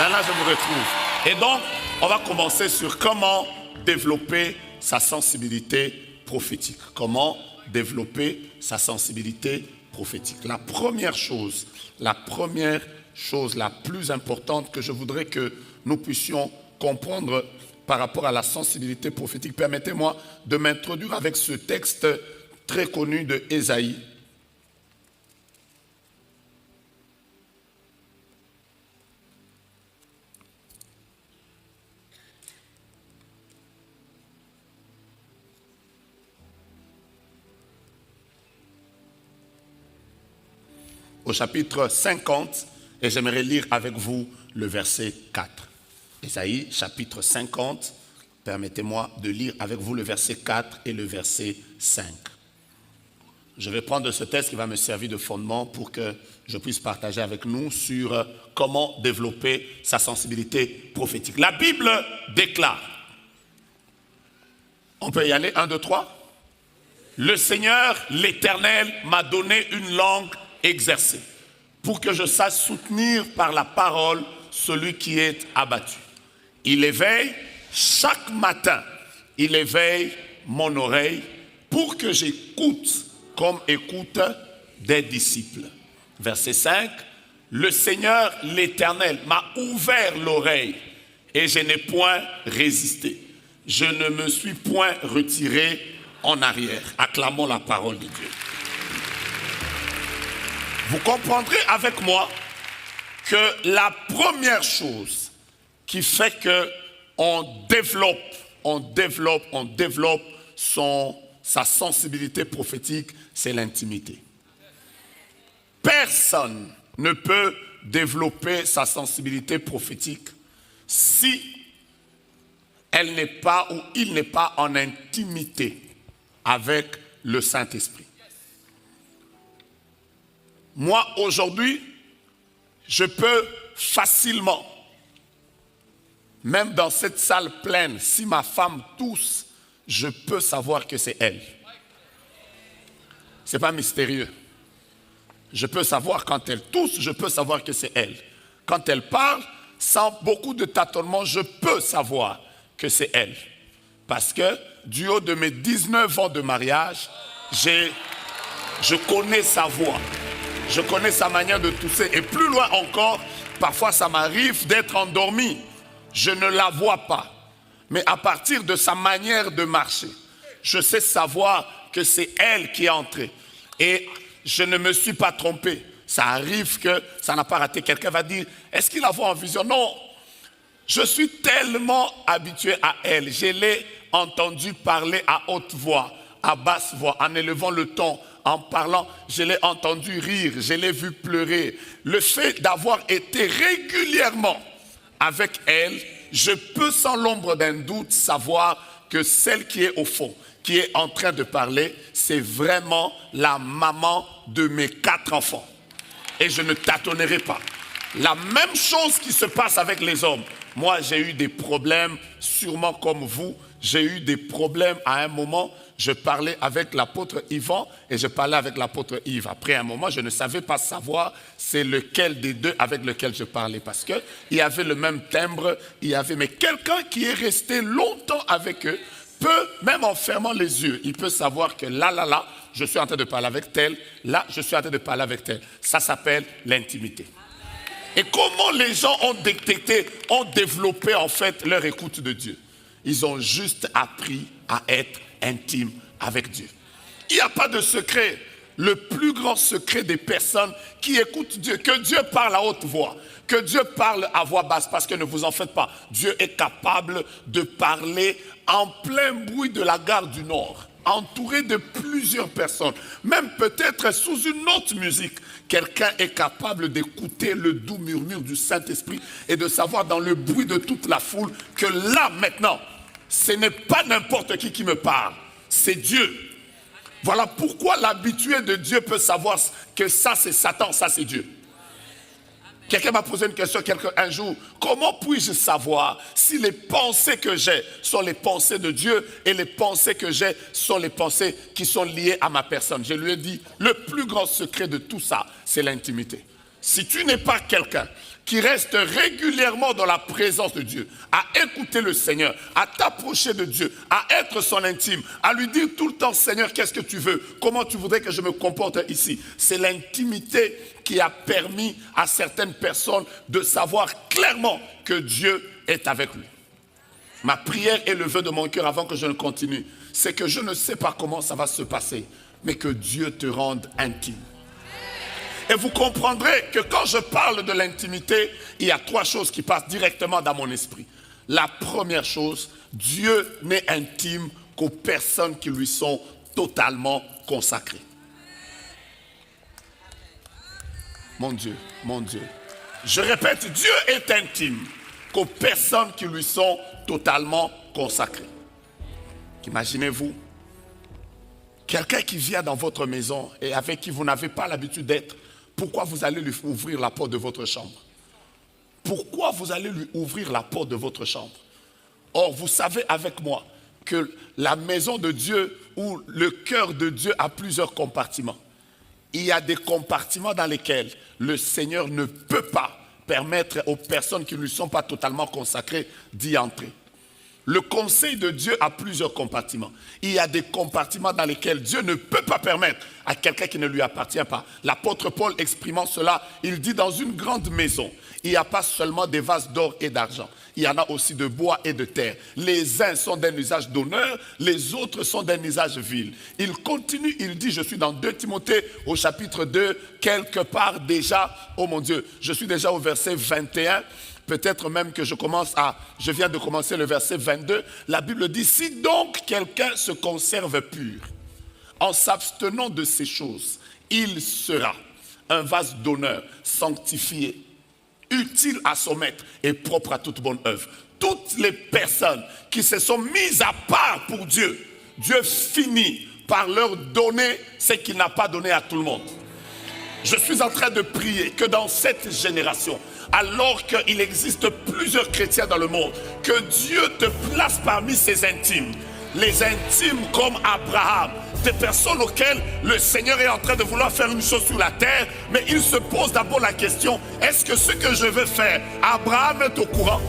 Maintenant, je me retrouve. Et donc, on va commencer sur comment développer sa sensibilité prophétique. Comment développer sa sensibilité prophétique. La première chose la plus importante que je voudrais que nous puissions comprendre par rapport à la sensibilité prophétique, permettez-moi de m'introduire avec ce texte très connu de Ésaïe. Au chapitre 50, et j'aimerais lire avec vous le verset 4. Ésaïe, chapitre 50, permettez-moi de lire avec vous le verset 4 et le verset 5. Je vais prendre ce texte qui va me servir de fondement pour que je puisse partager avec nous sur comment développer sa sensibilité prophétique. La Bible déclare, on peut y aller, 1, 2, 3. Le Seigneur, l'Éternel, m'a donné une langue exercée, pour que je sache soutenir par la parole celui qui est abattu. Il éveille chaque matin, il éveille mon oreille pour que j'écoute comme écoutent des disciples. Verset 5, le Seigneur l'Éternel m'a ouvert l'oreille et je n'ai point résisté. Je ne me suis point retiré en arrière. Acclamons la parole de Dieu. Vous comprendrez avec moi que la première chose qui fait qu'on développe sa sensibilité prophétique, c'est l'intimité. Personne ne peut développer sa sensibilité prophétique si elle n'est pas ou il n'est pas en intimité avec le Saint-Esprit. Moi, aujourd'hui, je peux facilement, même dans cette salle pleine, si ma femme tousse, je peux savoir que c'est elle. Ce n'est pas mystérieux. Je peux savoir quand elle tousse, je peux savoir que c'est elle. Quand elle parle, sans beaucoup de tâtonnement, je peux savoir que c'est elle. Parce que du haut de mes 19 ans de mariage, je connais sa voix. Je connais sa manière de tousser. Et plus loin encore, parfois ça m'arrive d'être endormi. Je ne la vois pas. Mais à partir de sa manière de marcher, je sais savoir que c'est elle qui est entrée. Et je ne me suis pas trompé. Ça arrive que ça n'a pas raté. Quelqu'un va dire, est-ce qu'il la voit en vision? Non. Je suis tellement habitué à elle. Je l'ai entendu parler à haute voix, à basse voix, en élevant le ton, en parlant. Je l'ai entendu rire, je l'ai vu pleurer. Le fait d'avoir été régulièrement avec elle, je peux sans l'ombre d'un doute savoir que celle qui est au fond, qui est en train de parler, c'est vraiment la maman de mes 4 enfants. Et je ne tâtonnerai pas. La même chose qui se passe avec les hommes. Moi, j'ai eu des problèmes, sûrement comme vous. J'ai eu des problèmes à un moment. Je parlais avec l'apôtre Yvan et je parlais avec l'apôtre Yves. Après un moment, je ne savais pas savoir c'est lequel des deux avec lequel je parlais. Parce qu'il y avait le même timbre. Mais quelqu'un qui est resté longtemps avec eux peut, même en fermant les yeux, il peut savoir que là, je suis en train de parler avec tel. Là, je suis en train de parler avec tel. Ça s'appelle l'intimité. Et comment les gens ont détecté, ont développé en fait leur écoute de Dieu? Ils ont juste appris à être intimes avec Dieu. Il n'y a pas de secret. Le plus grand secret des personnes qui écoutent Dieu, que Dieu parle à haute voix, que Dieu parle à voix basse, parce que ne vous en faites pas, Dieu est capable de parler en plein bruit de la gare du Nord, entouré de plusieurs personnes, même peut-être sous une autre musique. Quelqu'un est capable d'écouter le doux murmure du Saint-Esprit et de savoir dans le bruit de toute la foule que là, maintenant, ce n'est pas n'importe qui me parle, c'est Dieu. Voilà pourquoi l'habitué de Dieu peut savoir que ça c'est Satan, ça c'est Dieu. Quelqu'un m'a posé une question un jour, comment puis-je savoir si les pensées que j'ai sont les pensées de Dieu et les pensées que j'ai sont les pensées qui sont liées à ma personne? Je lui ai dit, le plus grand secret de tout ça, c'est l'intimité. Si tu n'es pas quelqu'un qui reste régulièrement dans la présence de Dieu, à écouter le Seigneur, à t'approcher de Dieu, à être son intime, à lui dire tout le temps, Seigneur, qu'est-ce que tu veux? Comment tu voudrais que je me comporte ici? C'est l'intimité qui a permis à certaines personnes de savoir clairement que Dieu est avec lui. Ma prière et le vœu de mon cœur avant que je ne continue, c'est que je ne sais pas comment ça va se passer, mais que Dieu te rende intime. Et vous comprendrez que quand je parle de l'intimité, il y a 3 choses qui passent directement dans mon esprit. La première chose, Dieu n'est intime qu'aux personnes qui lui sont totalement consacrées. Mon Dieu, mon Dieu. Je répète, Dieu est intime qu'aux personnes qui lui sont totalement consacrées. Imaginez-vous, quelqu'un qui vient dans votre maison et avec qui vous n'avez pas l'habitude d'être, pourquoi vous allez lui ouvrir la porte de votre chambre? Pourquoi vous allez lui ouvrir la porte de votre chambre? Or, vous savez avec moi que la maison de Dieu ou le cœur de Dieu a plusieurs compartiments. Il y a des compartiments dans lesquels le Seigneur ne peut pas permettre aux personnes qui ne lui sont pas totalement consacrées d'y entrer. Le conseil de Dieu a plusieurs compartiments. Il y a des compartiments dans lesquels Dieu ne peut pas permettre à quelqu'un qui ne lui appartient pas. L'apôtre Paul exprimant cela, il dit dans une grande maison, il n'y a pas seulement des vases d'or et d'argent. Il y en a aussi de bois et de terre. Les uns sont d'un usage d'honneur, les autres sont d'un usage vil. Il continue, il dit, je suis dans 2 Timothée au chapitre 2, quelque part déjà, oh mon Dieu, je suis déjà au verset 21. Peut-être même que je viens de commencer le verset 22. La Bible dit, si donc quelqu'un se conserve pur, en s'abstenant de ces choses, il sera un vase d'honneur, sanctifié, utile à son maître et propre à toute bonne œuvre. Toutes les personnes qui se sont mises à part pour Dieu, Dieu finit par leur donner ce qu'il n'a pas donné à tout le monde. Je suis en train de prier que dans cette génération, alors qu'il existe plusieurs chrétiens dans le monde, que Dieu te place parmi ses intimes. Les intimes comme Abraham, des personnes auxquelles le Seigneur est en train de vouloir faire une chose sur la terre, mais il se pose d'abord la question, est-ce que ce que je veux faire, Abraham est au courant?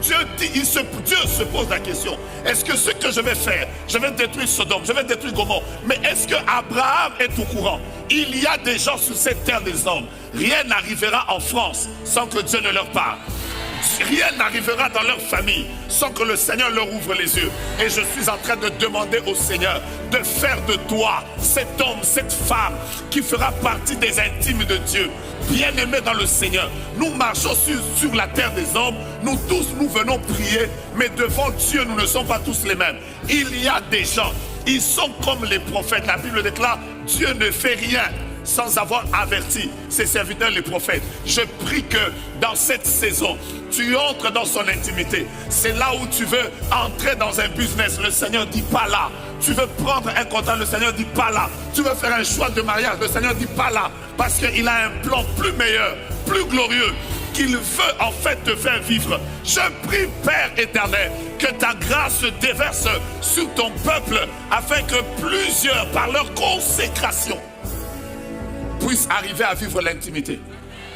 Dieu se pose la question, est-ce que ce que je vais faire, je vais détruire Sodome, je vais détruire Gomorrhe, mais est-ce que Abraham est au courant? Il y a des gens sur cette terre des hommes, rien n'arrivera en France sans que Dieu ne leur parle. Rien n'arrivera dans leur famille sans que le Seigneur leur ouvre les yeux. Et je suis en train de demander au Seigneur de faire de toi cet homme, cette femme qui fera partie des intimes de Dieu. Bien-aimés dans le Seigneur, nous marchons sur la terre des hommes. Nous tous, nous venons prier, mais devant Dieu, nous ne sommes pas tous les mêmes. Il y a des gens, ils sont comme les prophètes. La Bible déclare, Dieu ne fait rien sans avoir averti ses serviteurs les prophètes. Je prie que dans cette saison, tu entres dans son intimité. C'est là où tu veux entrer dans un business. Le Seigneur dit pas là. Tu veux prendre un contrat, le Seigneur dit pas là. Tu veux faire un choix de mariage, le Seigneur dit pas là. Parce qu'il a un plan plus meilleur, plus glorieux, qu'il veut en fait te faire vivre. Je prie, Père éternel, que ta grâce se déverse sur ton peuple afin que plusieurs, par leur consécration, puissent arriver à vivre l'intimité.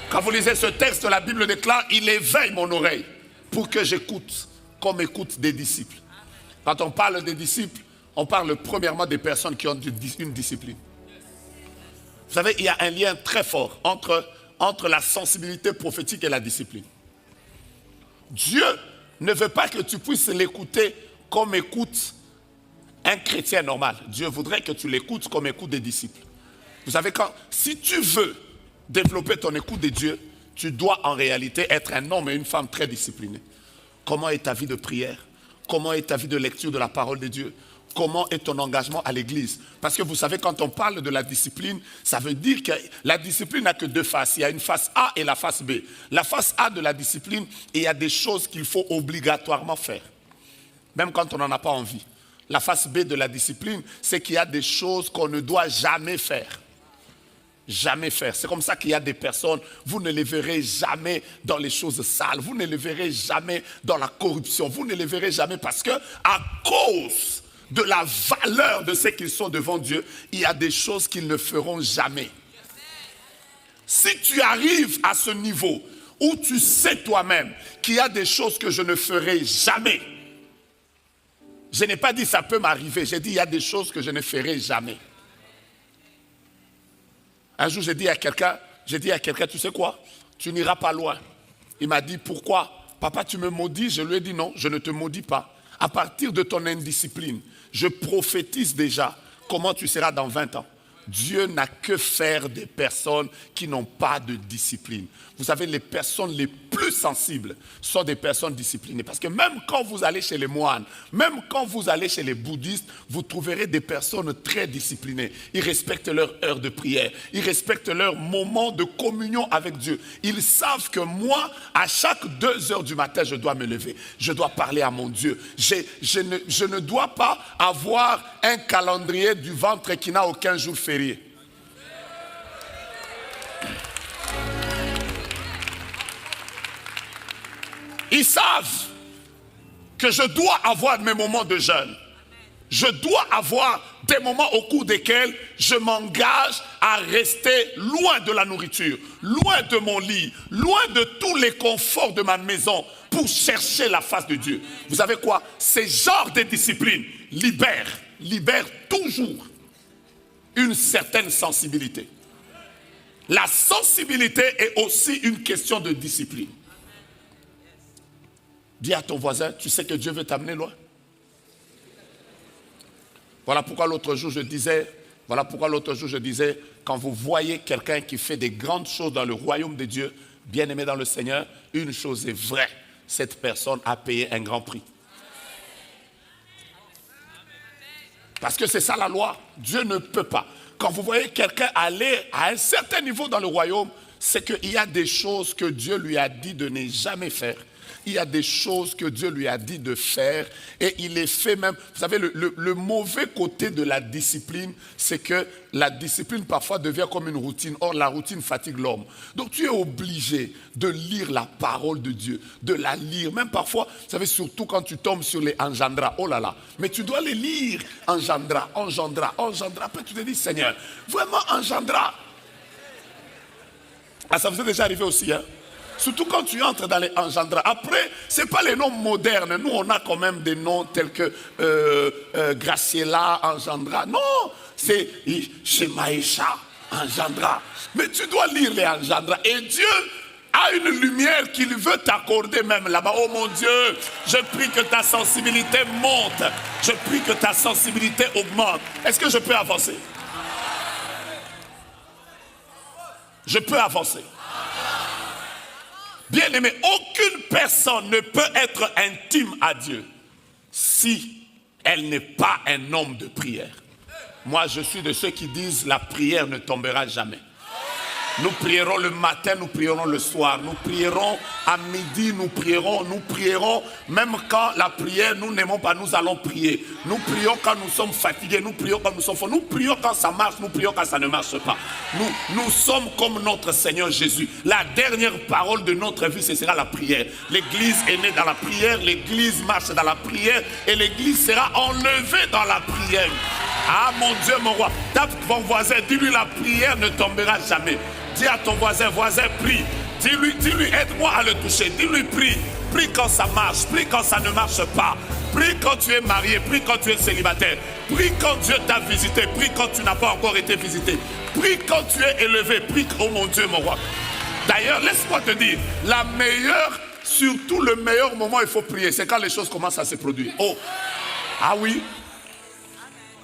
Quand vous lisez ce texte, la Bible déclare, il éveille mon oreille pour que j'écoute comme écoute des disciples. Quand on parle des disciples, on parle premièrement des personnes qui ont une discipline. Vous savez, il y a un lien très fort entre la sensibilité prophétique et la discipline. Dieu ne veut pas que tu puisses l'écouter comme écoute un chrétien normal. Dieu voudrait que tu l'écoutes comme écoute des disciples. Vous savez, si tu veux développer ton écoute de Dieu, tu dois en réalité être un homme et une femme très disciplinés. Comment est ta vie de prière? Comment est ta vie de lecture de la parole de Dieu? Comment est ton engagement à l'église? Parce que vous savez, quand on parle de la discipline, ça veut dire que la discipline n'a que 2 faces. Il y a une face A et la face B. La face A de la discipline, il y a des choses qu'il faut obligatoirement faire, même quand on n'en a pas envie. La face B de la discipline, c'est qu'il y a des choses qu'on ne doit jamais faire. Jamais faire. C'est comme ça qu'il y a des personnes, vous ne les verrez jamais dans les choses sales, vous ne les verrez jamais dans la corruption, vous ne les verrez jamais parce que à cause de la valeur de ce qu'ils sont devant Dieu, il y a des choses qu'ils ne feront jamais. Si tu arrives à ce niveau où tu sais toi-même qu'il y a des choses que je ne ferai jamais. Je n'ai pas dit ça peut m'arriver, j'ai dit il y a des choses que je ne ferai jamais. Un jour j'ai dit à quelqu'un, tu sais quoi, tu n'iras pas loin. Il m'a dit pourquoi? Papa, tu me maudis? Je lui ai dit non, je ne te maudis pas. À partir de ton indiscipline, je prophétise déjà comment tu seras dans 20 ans. Dieu n'a que faire des personnes qui n'ont pas de discipline. Vous savez, les personnes les plus sensibles sont des personnes disciplinées. Parce que même quand vous allez chez les moines, même quand vous allez chez les bouddhistes, vous trouverez des personnes très disciplinées. Ils respectent leur heure de prière. Ils respectent leur moment de communion avec Dieu. Ils savent que moi, à chaque 2 heures du matin, je dois me lever. Je dois parler à mon Dieu. Je ne dois pas avoir un calendrier du ventre qui n'a aucun jour férié. Ils savent que je dois avoir mes moments de jeûne. Je dois avoir des moments au cours desquels je m'engage à rester loin de la nourriture, loin de mon lit, loin de tous les conforts de ma maison pour chercher la face de Dieu. Vous savez quoi? Ces genres de disciplines libèrent toujours une certaine sensibilité. La sensibilité est aussi une question de discipline. Dis à ton voisin, tu sais que Dieu veut t'amener loin. Voilà pourquoi l'autre jour je disais, quand vous voyez quelqu'un qui fait des grandes choses dans le royaume de Dieu, bien-aimé dans le Seigneur, une chose est vraie, cette personne a payé un grand prix. Parce que c'est ça la loi, Dieu ne peut pas. Quand vous voyez quelqu'un aller à un certain niveau dans le royaume, c'est qu'il y a des choses que Dieu lui a dit de ne jamais faire. Il y a des choses que Dieu lui a dit de faire et il les fait même. Vous savez, le mauvais côté de la discipline, c'est que la discipline parfois devient comme une routine. Or, la routine fatigue l'homme. Donc, tu es obligé de lire la parole de Dieu, de la lire. Même parfois, vous savez, surtout quand tu tombes sur les engendras. Oh là là, mais tu dois les lire. Engendra. Après, tu te dis, Seigneur, vraiment engendra. Ah, ça vous est déjà arrivé aussi, hein? Surtout quand tu entres dans les engendras. Après, ce n'est pas les noms modernes. Nous, on a quand même des noms tels que Graciela, engendra. Non, c'est Shemaïcha, engendra. Mais tu dois lire les engendras. Et Dieu a une lumière qu'il veut t'accorder même là-bas. Oh mon Dieu, je prie que ta sensibilité monte. Je prie que ta sensibilité augmente. Est-ce que je peux avancer? Je peux avancer. Bien-aimé, aucune personne ne peut être intime à Dieu si elle n'est pas un homme de prière. Moi, je suis de ceux qui disent la prière ne tombera jamais. Nous prierons le matin, nous prierons le soir, nous prierons à midi, nous prierons, même quand la prière, nous n'aimons pas, nous allons prier. Nous prions quand nous sommes fatigués, nous prions quand nous sommes forts, nous prions quand ça marche, nous prions quand ça ne marche pas. Nous sommes comme notre Seigneur Jésus. La dernière parole de notre vie, ce sera la prière. L'Église est née dans la prière, l'Église marche dans la prière et l'Église sera enlevée dans la prière. Ah mon Dieu, mon roi, tape ton voisin, dis-lui la prière ne tombera jamais. Dis à ton voisin, prie. Dis-lui, aide-moi à le toucher. Dis-lui, prie. Prie quand ça marche, prie quand ça ne marche pas. Prie quand tu es marié, prie quand tu es célibataire. Prie quand Dieu t'a visité, prie quand tu n'as pas encore été visité. Prie quand tu es élevé, prie, oh mon Dieu, mon roi. D'ailleurs, laisse-moi te dire, surtout le meilleur moment, il faut prier. C'est quand les choses commencent à se produire. Oh, ah oui.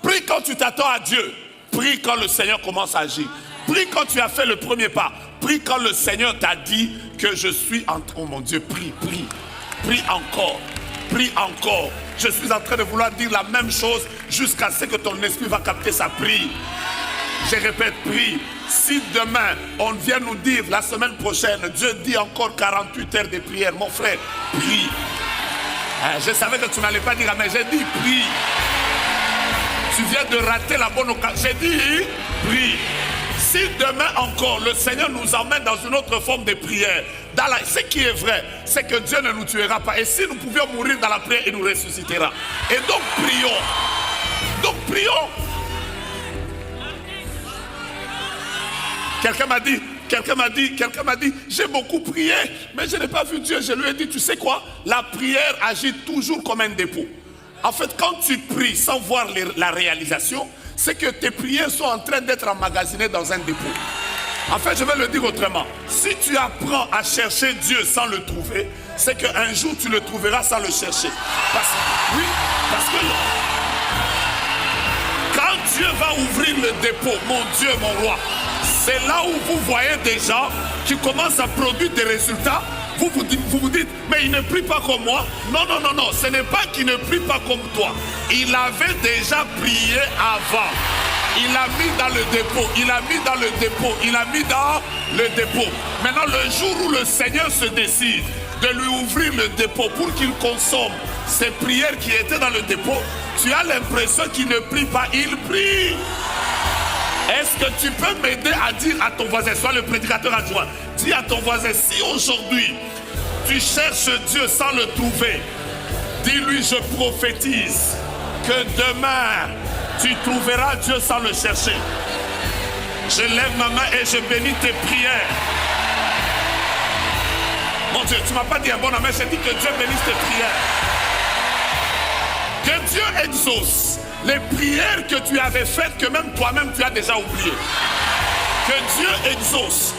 Prie quand tu t'attends à Dieu. Prie quand le Seigneur commence à agir. Prie quand tu as fait le premier pas. Prie quand le Seigneur t'a dit que je suis en train. Oh mon Dieu, prie. Prie encore. Prie encore. Je suis en train de vouloir dire la même chose jusqu'à ce que ton esprit va capter sa prière. Je répète, prie. Si demain, on vient nous dire la semaine prochaine, Dieu dit encore 48 heures de prière, mon frère, prie. Je savais que tu n'allais pas dire, mais j'ai dit prie. Tu viens de rater la bonne occasion. J'ai dit, prie. Si demain encore, le Seigneur nous emmène dans une autre forme de prière, ce qui est vrai, c'est que Dieu ne nous tuera pas. Et si nous pouvions mourir dans la prière, il nous ressuscitera. Et donc, prions. Quelqu'un m'a dit, quelqu'un m'a dit, j'ai beaucoup prié, mais je n'ai pas vu Dieu. Je lui ai dit, tu sais quoi? La prière agit toujours comme un dépôt. En fait, quand tu pries sans voir la réalisation, c'est que tes prières sont en train d'être emmagasinées dans un dépôt. En fait, je vais le dire autrement. Si tu apprends à chercher Dieu sans le trouver, c'est qu'un jour tu le trouveras sans le chercher. Parce que quand Dieu va ouvrir le dépôt, mon Dieu, mon roi, c'est là où vous voyez des gens qui commencent à produire des résultats. Vous vous dites, mais il ne prie pas comme moi. Non, ce n'est pas qu'il ne prie pas comme toi. Il avait déjà prié avant. Il a mis dans le dépôt, il a mis dans le dépôt, il a mis dans le dépôt. Maintenant, le jour où le Seigneur se décide de lui ouvrir le dépôt pour qu'il consomme ces prières qui étaient dans le dépôt, tu as l'impression qu'il ne prie pas, il prie. Est-ce que tu peux m'aider à dire à ton voisin, sois le prédicateur adjoint, dis à ton voisin, si aujourd'hui tu cherches Dieu sans le trouver, dis-lui, je prophétise que demain tu trouveras Dieu sans le chercher. Je lève ma main et je bénis tes prières. Mon Dieu, tu ne m'as pas dit un bon amen, j'ai dit que Dieu bénisse tes prières. Que Dieu exauce les prières que tu avais faites, que même toi-même tu as déjà oubliées. Que Dieu exauce.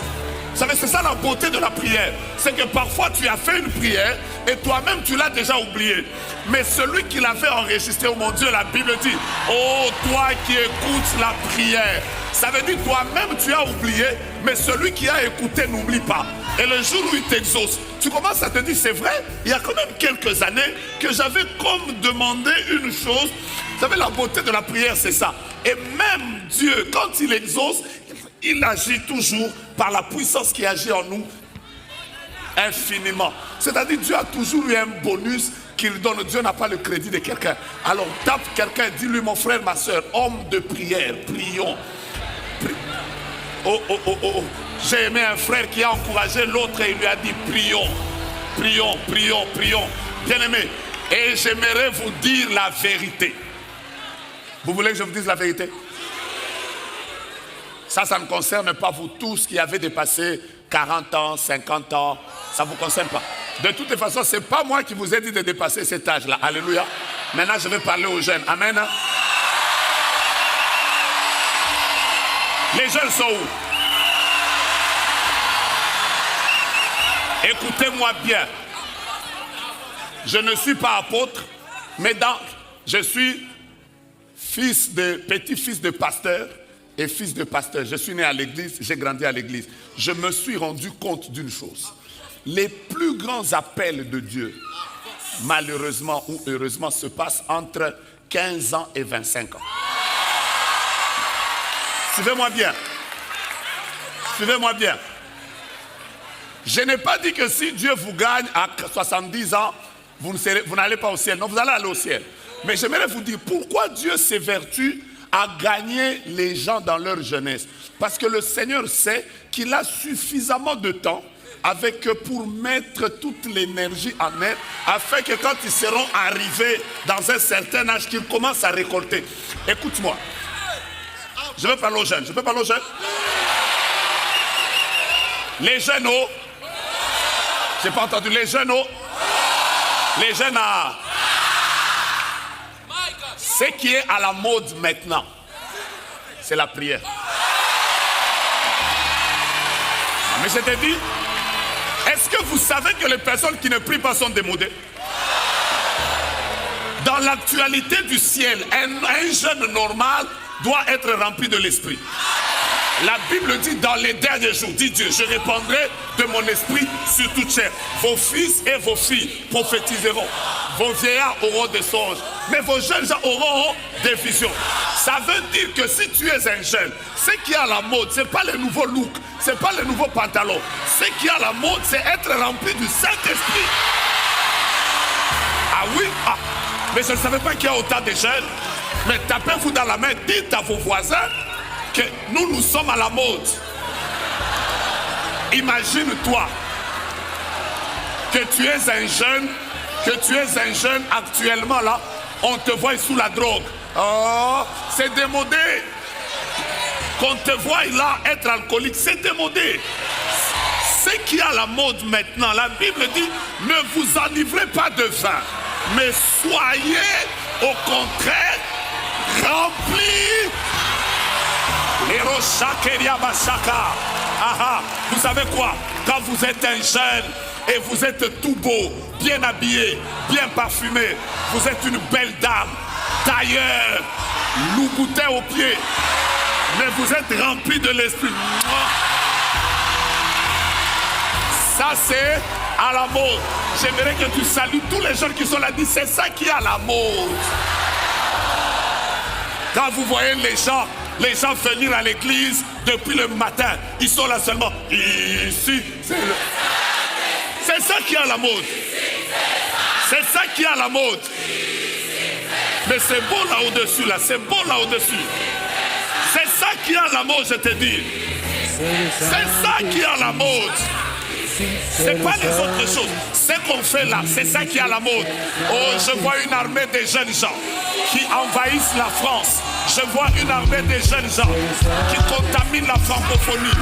Vous savez, c'est ça la beauté de la prière. C'est que parfois tu as fait une prière et toi-même tu l'as déjà oubliée. Mais celui qui l'avait enregistré, oh mon Dieu, la Bible dit, oh toi qui écoutes la prière. Ça veut dire toi-même tu as oublié, mais celui qui a écouté n'oublie pas. Et le jour où il t'exauce, tu commences à te dire, c'est vrai, il y a quand même quelques années que j'avais comme demandé une chose. Vous savez, la beauté de la prière, c'est ça. Et même Dieu, quand il exauce, il agit toujours par la puissance qui agit en nous infiniment. C'est-à-dire Dieu a toujours eu un bonus qu'il donne. Dieu n'a pas le crédit de quelqu'un. Alors tape quelqu'un, dis-lui, mon frère, ma soeur, homme de prière, prions. Oh. J'ai aimé un frère qui a encouragé l'autre et il lui a dit, prions. Bien aimé, et j'aimerais vous dire la vérité. Vous voulez que je vous dise la vérité? Ça ne concerne pas vous tous qui avez dépassé 40 ans, 50 ans. Ça ne vous concerne pas. De toutes les façons, ce n'est pas moi qui vous ai dit de dépasser cet âge-là. Alléluia. Maintenant, je vais parler aux jeunes. Amen. Les jeunes sont où? Écoutez-moi bien. Je ne suis pas apôtre, mais je suis petit-fils de pasteur et fils de pasteur. Je suis né à l'église, j'ai grandi à l'église. Je me suis rendu compte d'une chose. Les plus grands appels de Dieu, malheureusement ou heureusement, se passent entre 15 ans et 25 ans. Suivez-moi bien. Suivez-moi bien. Je n'ai pas dit que si Dieu vous gagne à 70 ans, vous n'allez pas au ciel. Non, vous allez aller au ciel. Mais j'aimerais vous dire pourquoi Dieu s'évertue à gagner les gens dans leur jeunesse. Parce que le Seigneur sait qu'il a suffisamment de temps avec eux pour mettre toute l'énergie en eux, afin que quand ils seront arrivés dans un certain âge, qu'ils commencent à récolter. Écoute-moi. Je veux parler aux jeunes. Je peux parler aux jeunes? Les jeunes, oh. J'ai pas entendu. Les jeunes, oh. Les jeunes, ah. Ce qui est à la mode maintenant, c'est la prière. Mais je te dis, est-ce que vous savez que les personnes qui ne prient pas sont démodées? Dans l'actualité du ciel, un jeune normal doit être rempli de l'esprit. La Bible dit dans les derniers jours, dit Dieu, je répandrai de mon esprit sur toute chair. Vos fils et vos filles prophétiseront. Vos vieillards auront des songes. Mais vos jeunes gens auront des visions. Ça veut dire que si tu es un jeune, ce qui est à la mode, ce n'est pas le nouveau look, ce n'est pas le nouveau pantalon. Ce qui est à la mode, c'est être rempli du Saint-Esprit. Ah oui? Ah. Mais je ne savais pas qu'il y a autant de jeunes. Mais tapez-vous dans la main, dites à vos voisins que nous sommes à la mode. Imagine-toi que tu es un jeune, actuellement là, on te voit sous la drogue. Oh, c'est démodé. Qu'on te voie là être alcoolique, c'est démodé. Ce qui est à la mode maintenant, la Bible dit, ne vous enivrez pas de vin, mais soyez au contraire remplis. Vous savez quoi? Quand vous êtes un jeune et vous êtes tout beau, bien habillé, bien parfumé, vous êtes une belle dame, tailleur, louboutin aux pieds, mais vous êtes rempli de l'esprit. Ça c'est à la mode. J'aimerais que tu salues tous les jeunes qui sont là. Dis, c'est ça qui est à la mode. Quand vous voyez les gens venir à l'église depuis le matin, ils sont là seulement. Ici, c'est ça qui est à la mode. C'est ça qui est à la mode. Mais c'est beau là au-dessus, là. C'est beau là au-dessus. C'est ça qui est à la mode, je te dis. C'est ça qui est à la mode. C'est pas les autres choses. Ce qu'on fait là, c'est ça qui est à la mode. Oh, je vois une armée de jeunes gens qui envahissent la France. Je vois une armée de jeunes gens qui contaminent la francophonie.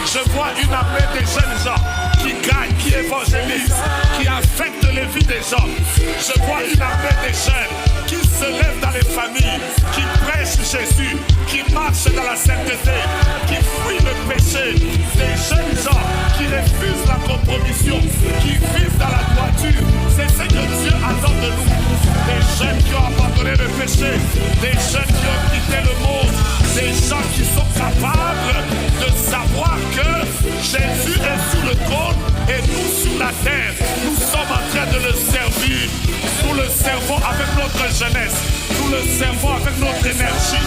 Je vois une armée de jeunes gens qui gagnent, qui évangélisent, qui affectent les vies des gens. Je vois une armée de jeunes qui se lèvent dans les familles, qui prêchent Jésus, qui marchent dans la sainteté, qui fuient le péché. Des jeunes gens qui refusent la compromission, qui vivent dans la droiture. C'est ce que Dieu attend de nous. Des jeunes qui ont abandonné le péché, des jeunes qui ont quitté le monde, des gens qui sont capables de savoir que Jésus est sur le trône et nous sur la terre. Nous sommes en train de le servir. Nous le servons avec notre jeunesse, nous le servons avec notre énergie.